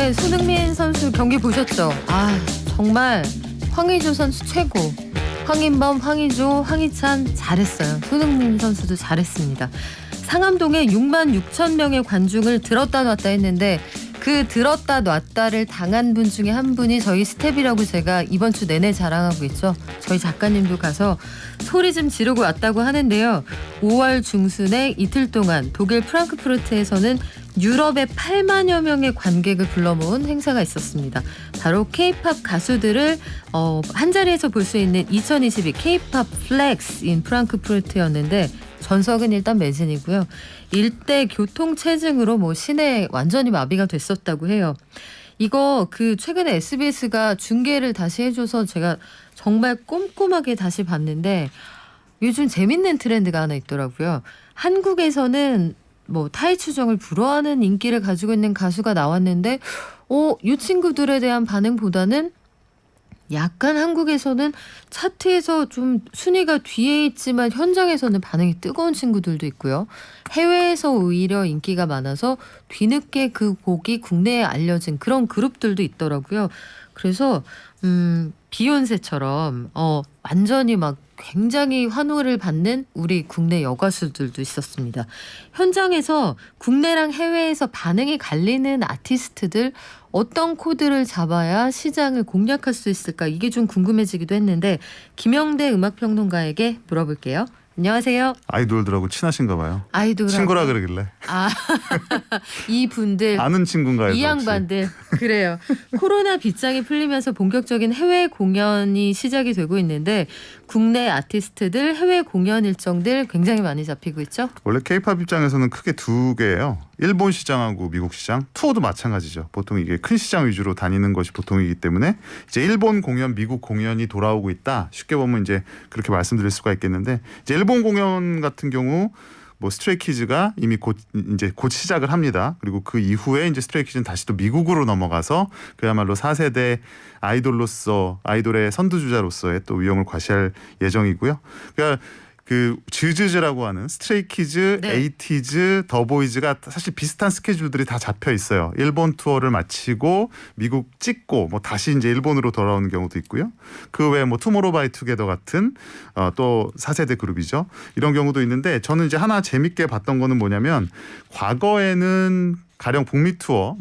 어제 손흥민 선수 경기 보셨죠? 아, 정말 황의조 선수 최고. 황인범, 황의조, 황희찬 잘했어요. 손흥민 선수도 잘했습니다. 상암동에 6만 6천 명의 관중을 들었다 놨다 했는데 그 들었다 놨다를 당한 분 중에 한 분이 저희 스텝이라고 제가 이번 주 내내 자랑하고 있죠. 저희 작가님도 가서 소리 좀 지르고 왔다고 하는데요. 5월 중순에 이틀 동안 독일 프랑크푸르트에서는 유럽의 8만여 명의 관객을 불러 모은 행사가 있었습니다. 바로 K-팝 가수들을 한자리에서 볼 수 있는 2022 K-팝 플렉스인 프랑크푸르트였는데 전석은 일단 매진이고요. 일대 교통체증으로 시내 완전히 마비가 됐었다고 해요. 이거 최근에 SBS가 중계를 다시 해줘서 제가 정말 꼼꼼하게 다시 봤는데 요즘 재밌는 트렌드가 하나 있더라고요. 한국에서는 타이 추정을 불허하는 인기를 가지고 있는 가수가 나왔는데 이 친구들에 대한 반응보다는 약간 한국에서는 차트에서 좀 순위가 뒤에 있지만 현장에서는 반응이 뜨거운 친구들도 있고요. 해외에서 오히려 인기가 많아서 뒤늦게 그 곡이 국내에 알려진 그런 그룹들도 있더라고요. 그래서 비욘세처럼 완전히 굉장히 환호를 받는 우리 국내 여가수들도 있었습니다. 현장에서 국내랑 해외에서 반응이 갈리는 아티스트들 어떤 코드를 잡아야 시장을 공략할 수 있을까 이게 좀 궁금해지기도 했는데 김영대 음악평론가에게 물어볼게요. 안녕하세요. 아이돌들하고 친하신가 봐요. 아이돌하고. 친구라 그러길래. 이분들. 아는 친구인가요? 이 양반들. 그래요. 코로나 빗장이 풀리면서 본격적인 해외 공연이 시작이 되고 있는데 국내 아티스트들 해외 공연 일정들 굉장히 많이 잡히고 있죠? 원래 K-팝 입장에서는 크게 두 개예요. 일본 시장하고 미국 시장. 투어도 마찬가지죠. 보통 이게 큰 시장 위주로 다니는 것이 보통이기 때문에 이제 일본 공연, 미국 공연이 돌아오고 있다. 쉽게 보면 이제 그렇게 말씀드릴 수가 있겠는데 이제 일본 공연 같은 경우 스트레이키즈가 이미 곧 시작을 합니다. 그리고 그 이후에 이제 스트레이키즈는 다시 또 미국으로 넘어가서 그야말로 4세대 아이돌의 선두주자로서의 또 위용을 과시할 예정이고요. 그러니까 즈즈즈라고 하는 스트레이키즈, 네. 에이티즈, 더보이즈가 사실 비슷한 스케줄들이 다 잡혀 있어요. 일본 투어를 마치고 미국 찍고 다시 이제 일본으로 돌아오는 경우도 있고요. 그 외에 투모로우바이투게더 같은 또 4세대 그룹이죠. 이런 경우도 있는데 저는 이제 하나 재밌게 봤던 거는 뭐냐면 과거에는 가령 북미 투어,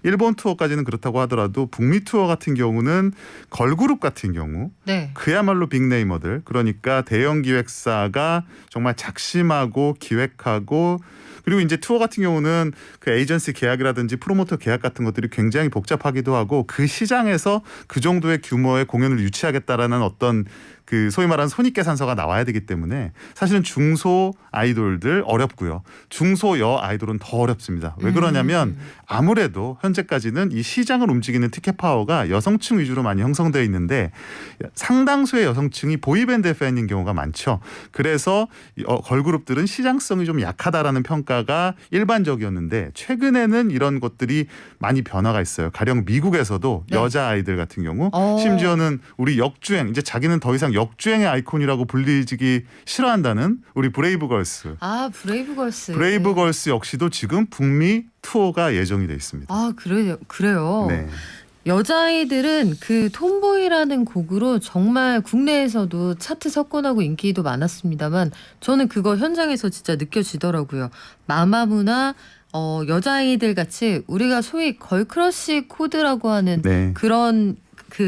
일본 투어까지는 그렇다고 하더라도 북미 투어 같은 경우는 걸그룹 같은 경우 네. 그야말로 빅네이머들 그러니까 대형 기획사가 정말 작심하고 기획하고 그리고 이제 투어 같은 경우는 그 에이전시 계약이라든지 프로모터 계약 같은 것들이 굉장히 복잡하기도 하고 그 시장에서 그 정도의 규모의 공연을 유치하겠다라는 어떤 소위 말하는 손익계산서가 나와야 되기 때문에 사실은 중소 아이돌들 어렵고요. 중소여 아이돌은 더 어렵습니다. 왜 그러냐면 아무래도 현재까지는 이 시장을 움직이는 티켓 파워가 여성층 위주로 많이 형성되어 있는데 상당수의 여성층이 보이밴드 팬인 경우가 많죠. 그래서 걸그룹들은 시장성이 좀 약하다라는 평가가 일반적이었는데 최근에는 이런 것들이 많이 변화가 있어요. 가령 미국에서도 네. 여자 아이들 같은 경우 심지어는 우리 역주행 이제 자기는 더 이상 역주행의 아이콘이라고 불리기 싫어한다는 우리 브레이브걸스. 브레이브걸스. 브레이브걸스 역시도 지금 북미 투어가 예정이 돼 있습니다. 그래요. 네. 여자아이들은 톰보이라는 곡으로 정말 국내에서도 차트 석권하고 인기도 많았습니다만 저는 그거 현장에서 진짜 느껴지더라고요. 마마무나 여자아이들 같이 우리가 소위 걸크러쉬 코드라고 하는 네. 그런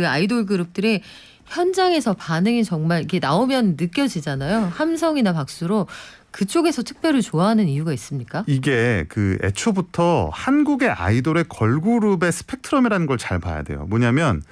아이돌 그룹들이 현장에서 반응이 정말 이게 나오면 느껴지잖아요. 함성이나 박수로. 그쪽에서 특별히 좋아하는 이유가 있습니까? 이게 애초부터 한국의 아이돌의 걸그룹의 스펙트럼이라는 걸 잘 봐야 돼요. 뭐냐면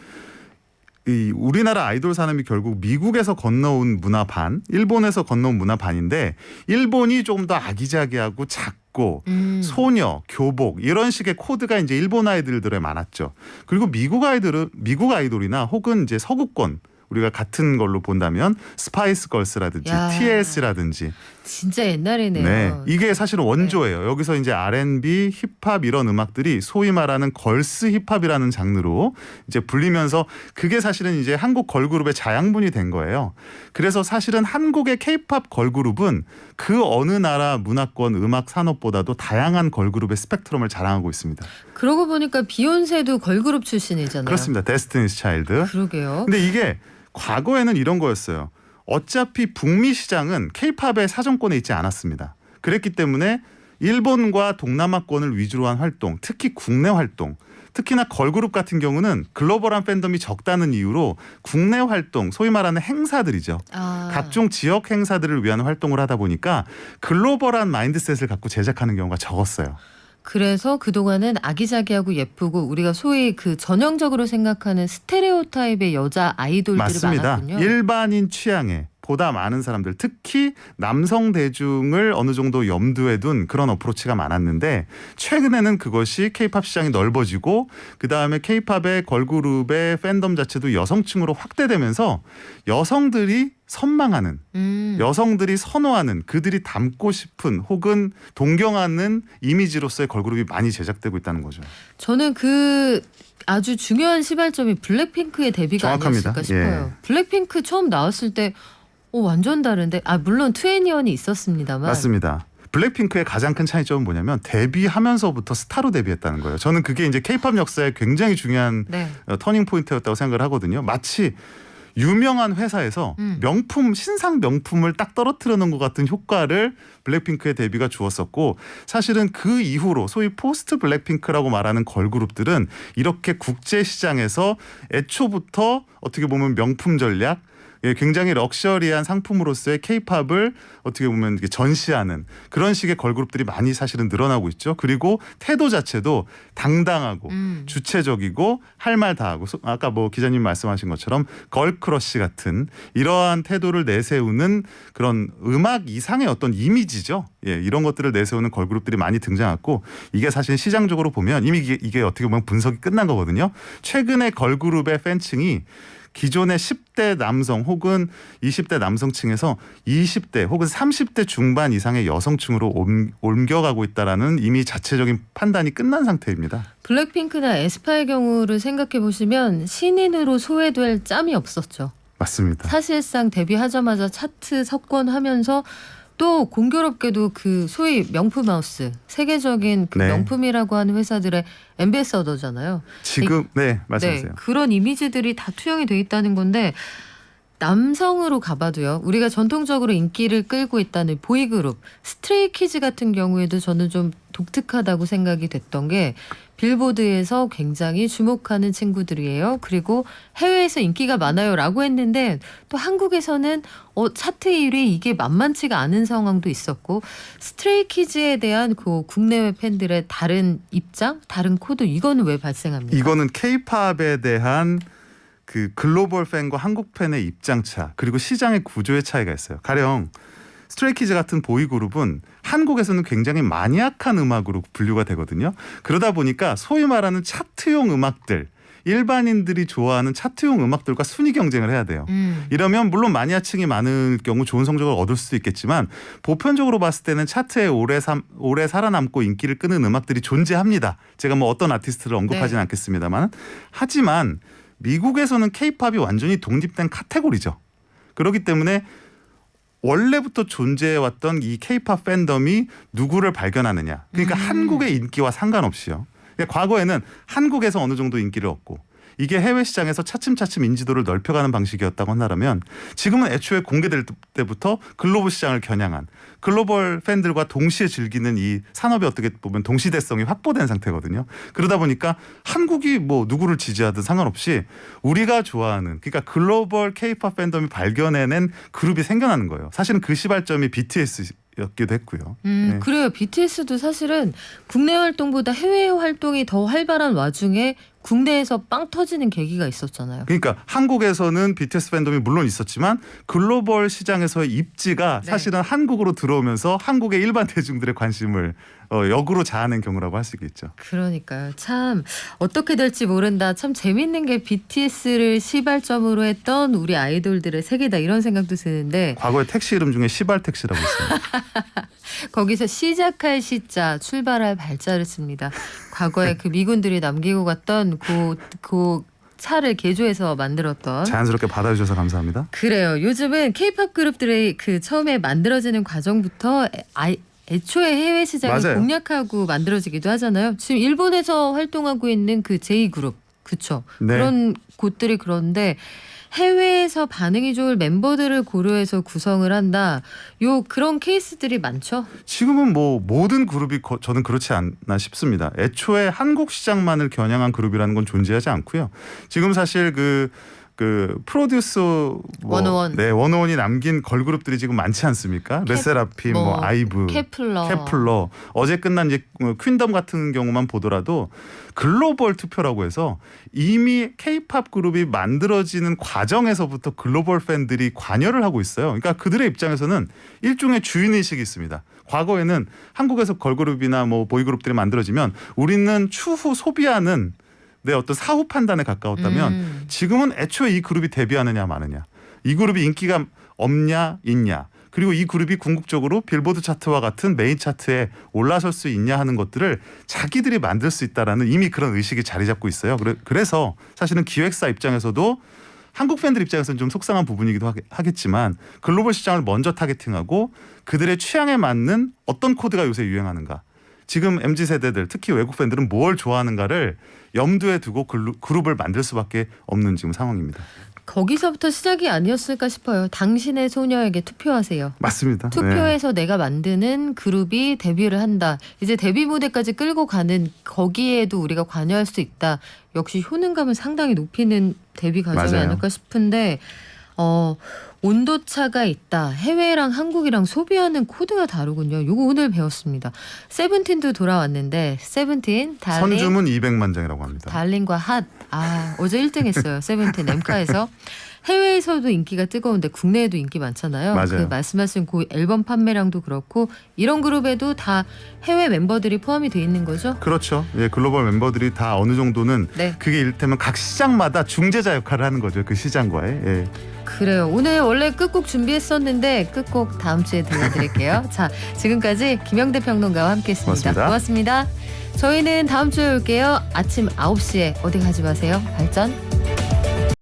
이 우리나라 아이돌 산업이 결국 미국에서 건너온 문화 반, 일본에서 건너온 문화 반인데 일본이 조금 더 아기자기하고 작고 소녀, 교복 이런 식의 코드가 이제 일본 아이돌들에 많았죠. 그리고 미국 아이돌이나 혹은 이제 서구권 우리가 같은 걸로 본다면 스파이스 걸스라든지 야. TLC라든지 진짜 옛날이네요. 네, 이게 사실은 원조예요. 여기서 이제 R&B, 힙합 이런 음악들이 소위 말하는 걸스 힙합이라는 장르로 이제 불리면서 그게 사실은 이제 한국 걸그룹의 자양분이 된 거예요. 그래서 사실은 한국의 K-팝 걸그룹은 그 어느 나라 문화권 음악 산업보다도 다양한 걸그룹의 스펙트럼을 자랑하고 있습니다. 그러고 보니까 비욘세도 걸그룹 출신이잖아요. 그렇습니다. 데스티니스 차일드. 그러게요. 근데 이게 과거에는 이런 거였어요. 어차피 북미 시장은 K-팝의 사정권에 있지 않았습니다. 그랬기 때문에 일본과 동남아권을 위주로 한 활동, 특히 국내 활동, 특히나 걸그룹 같은 경우는 글로벌한 팬덤이 적다는 이유로 국내 활동, 소위 말하는 행사들이죠. 각종 지역 행사들을 위한 활동을 하다 보니까 글로벌한 마인드셋을 갖고 제작하는 경우가 적었어요. 그래서 그동안은 아기자기하고 예쁘고 우리가 소위 그 전형적으로 생각하는 스테레오타입의 여자 아이돌들이 맞습니다. 많았군요. 일반인 취향에 보다 많은 사람들, 특히 남성 대중을 어느 정도 염두에 둔 그런 어프로치가 많았는데 최근에는 그것이 K-팝 시장이 넓어지고 그다음에 K-팝의 걸그룹의 팬덤 자체도 여성층으로 확대되면서 여성들이 선망하는 여성들이 선호하는 그들이 닮고 싶은 혹은 동경하는 이미지로서의 걸그룹이 많이 제작되고 있다는 거죠. 저는 그 아주 중요한 시발점이 블랙핑크의 데뷔가 정확합니다. 아니었을까 싶어요. 블랙핑크 처음 나왔을 때 완전 다른데 물론 2NE1이 있었습니다만 맞습니다. 블랙핑크의 가장 큰 차이점은 뭐냐면 데뷔하면서부터 스타로 데뷔했다는 거예요. 저는 그게 이제 K-팝 역사에 굉장히 중요한 터닝 포인트였다고 생각을 하거든요. 마치 유명한 회사에서 명품 신상 명품을 딱 떨어뜨려 놓은 것 같은 효과를 블랙핑크의 데뷔가 주었었고 사실은 그 이후로 소위 포스트 블랙핑크라고 말하는 걸그룹들은 이렇게 국제 시장에서 애초부터 어떻게 보면 명품 전략 굉장히 럭셔리한 상품으로서의 K-팝을 어떻게 보면 이렇게 전시하는 그런 식의 걸그룹들이 많이 사실은 늘어나고 있죠. 그리고 태도 자체도 당당하고 주체적이고 할 말 다 하고 아까 뭐 기자님 말씀하신 것처럼 걸크러쉬 같은 이러한 태도를 내세우는 그런 음악 이상의 어떤 이미지죠. 이런 것들을 내세우는 걸그룹들이 많이 등장했고 이게 사실 시장적으로 보면 이미 이게 어떻게 보면 분석이 끝난 거거든요. 최근에 걸그룹의 팬층이 기존의 10대 남성 혹은 20대 남성층에서 20대 혹은 30대 중반 이상의 여성층으로 옮겨가고 있다라는 이미 자체적인 판단이 끝난 상태입니다. 블랙핑크나 에스파의 경우를 생각해 보시면 신인으로 소외될 짬이 없었죠. 맞습니다. 사실상 데뷔하자마자 차트 석권하면서 또 공교롭게도 그 소위 명품 하우스 세계적인 그 명품이라고 하는 회사들의 앰베서더잖아요. 지금 말씀하세요. 그런 이미지들이 다 투영이 돼 있다는 건데 남성으로 가봐도요. 우리가 전통적으로 인기를 끌고 있다는 보이그룹 스트레이키즈 같은 경우에도 저는 좀 독특하다고 생각이 됐던 게 빌보드에서 굉장히 주목하는 친구들이에요. 그리고 해외에서 인기가 많아요 라고 했는데 또 한국에서는 차트 1위 이게 만만치가 않은 상황도 있었고 스트레이키즈에 대한 그 국내외 팬들의 다른 입장, 다른 코드 이거는 왜 발생합니까? 이거는 K-팝에 대한 그 글로벌 팬과 한국 팬의 입장차 그리고 시장의 구조의 차이가 있어요. 가령 스트레이키즈 같은 보이그룹은 한국에서는 굉장히 마니악한 음악으로 분류가 되거든요. 그러다 보니까 소위 말하는 차트용 음악들 일반인들이 좋아하는 차트용 음악들과 순위 경쟁을 해야 돼요. 이러면 물론 마니아층이 많을 경우 좋은 성적을 얻을 수도 있겠지만 보편적으로 봤을 때는 차트에 오래 살아남고 인기를 끄는 음악들이 존재합니다. 제가 뭐 어떤 아티스트를 언급하지는 않겠습니다만 하지만 미국에서는 K-팝이 완전히 독립된 카테고리죠. 그렇기 때문에 원래부터 존재해왔던 이 K-팝 팬덤이 누구를 발견하느냐. 그러니까 한국의 인기와 상관없이요. 그러니까 과거에는 한국에서 어느 정도 인기를 얻고 이게 해외 시장에서 차츰차츰 인지도를 넓혀가는 방식이었다고 한다면 지금은 애초에 공개될 때부터 글로벌 시장을 겨냥한 글로벌 팬들과 동시에 즐기는 이 산업이 어떻게 보면 동시대성이 확보된 상태거든요. 그러다 보니까 한국이 뭐 누구를 지지하든 상관없이 우리가 좋아하는 그러니까 글로벌 K-팝 팬덤이 발견해낸 그룹이 생겨나는 거예요. 사실은 그 시발점이 BTS였기도 했고요. 그래요. BTS도 사실은 국내 활동보다 해외 활동이 더 활발한 와중에 국내에서 빵 터지는 계기가 있었잖아요. 그러니까 한국에서는 BTS 팬덤이 물론 있었지만 글로벌 시장에서의 입지가 네. 사실은 한국으로 들어오면서 한국의 일반 대중들의 관심을 역으로 자아낸 경우라고 할 수 있겠죠. 그러니까요. 참 어떻게 될지 모른다. 참 재밌는 게 BTS를 시발점으로 했던 우리 아이돌들의 세계다 이런 생각도 드는데 과거에 택시 이름 중에 시발 택시라고 있어요. 거기서 시작할 시자, 출발할 발자를 씁니다. 과거에 그 미군들이 남기고 갔던 그 차를 개조해서 만들었던. 자연스럽게 받아주셔서 감사합니다. 그래요. 요즘은 K-팝 그룹들의 그 처음에 만들어지는 과정부터 애초에 해외 시장을 맞아요. 공략하고 만들어지기도 하잖아요. 지금 일본에서 활동하고 있는 그 J-그룹, 그쵸? 네. 그런 곳들이 그런데 해외에서 반응이 좋을 멤버들을 고려해서 구성을 한다. 그런 케이스들이 많죠. 지금은 뭐 모든 그룹이 저는 그렇지 않나 싶습니다. 애초에 한국 시장만을 겨냥한 그룹이라는 건 존재하지 않고요. 지금 사실 그 프로듀스 원어원. 네, 원어원이 남긴 걸그룹들이 지금 많지 않습니까? 르세라핌, 아이브, 케플러. 어제 끝난 이제 퀸덤 같은 경우만 보더라도 글로벌 투표라고 해서 이미 K-팝 그룹이 만들어지는 과정에서부터 글로벌 팬들이 관여를 하고 있어요. 그러니까 그들의 입장에서는 일종의 주인 의식이 있습니다. 과거에는 한국에서 걸그룹이나 뭐 보이그룹들이 만들어지면 우리는 추후 소비하는 내 어떤 사후 판단에 가까웠다면 지금은 애초에 이 그룹이 데뷔하느냐 마느냐, 이 그룹이 인기가 없냐 있냐, 그리고 이 그룹이 궁극적으로 빌보드 차트와 같은 메인 차트에 올라설 수 있냐 하는 것들을 자기들이 만들 수 있다라는 이미 그런 의식이 자리 잡고 있어요. 그래서 사실은 기획사 입장에서도 한국 팬들 입장에서는 좀 속상한 부분이기도 하겠지만 글로벌 시장을 먼저 타겟팅하고 그들의 취향에 맞는 어떤 코드가 요새 유행하는가, 지금 MZ세대들 특히 외국 팬들은 뭘 좋아하는가를 염두에 두고 그룹을 만들 수밖에 없는 지금 상황입니다. 거기서부터 시작이 아니었을까 싶어요. 당신의 소녀에게 투표하세요. 맞습니다. 투표해서 내가 만드는 그룹이 데뷔를 한다. 이제 데뷔 무대까지 끌고 가는 거기에도 우리가 관여할 수 있다. 역시 효능감을 상당히 높이는 데뷔 과정이 맞아요. 아닐까 싶은데 온도차가 있다. 해외랑 한국이랑 소비하는 코드가 다르군요. 요거 오늘 배웠습니다. 세븐틴도 돌아왔는데 세븐틴, 달링, 선주문 200만 장이라고 합니다. 달링과 핫. 어제 1등 했어요. 세븐틴 엠카에서. 해외에서도 인기가 뜨거운데 국내에도 인기 많잖아요. 맞아요. 그 말씀하신 그 앨범 판매량도 그렇고 이런 그룹에도 다 해외 멤버들이 포함이 돼 있는 거죠? 그렇죠. 예, 글로벌 멤버들이 다 어느 정도는 네. 그게 이를테면 각 시장마다 중재자 역할을 하는 거죠. 그 시장과의. 예. 그래요. 오늘 원래 끝곡 준비했었는데 끝곡 다음 주에 들려드릴게요. 자, 지금까지 김영대 평론가와 함께했습니다. 고맙습니다. 저희는 다음 주에 올게요. 아침 9시에 어디 가지 마세요. 발전.